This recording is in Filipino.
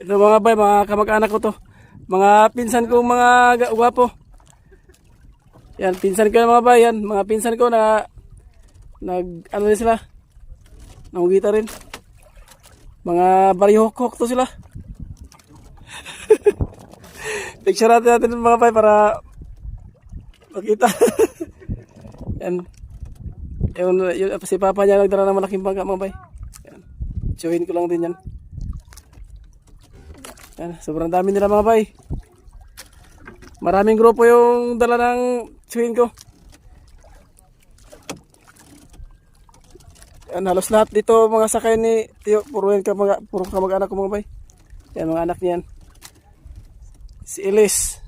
Ito mga bay, mga kamag-anak ko to. Mga pinsan ko, mga gwapo. Yan, pinsan ko mga bay, yan. Mga pinsan ko na ano rin sila. Nangugita rin. Mga barihok-hok to sila. Picture natin mga bay para makita. Yan. Yun, si Papa niya nagdala ng malaking bangka mga bay. Yan. Tsuhin ko lang din yan. Yan. Sobrang dami nila mga bay. Maraming grupo yung dala ng tsuhin ko. Yan, halos lahat dito mga sakay ni Tio. Puro kamag-anak ko mga bay. Yan mga anak niyan. Si Elise.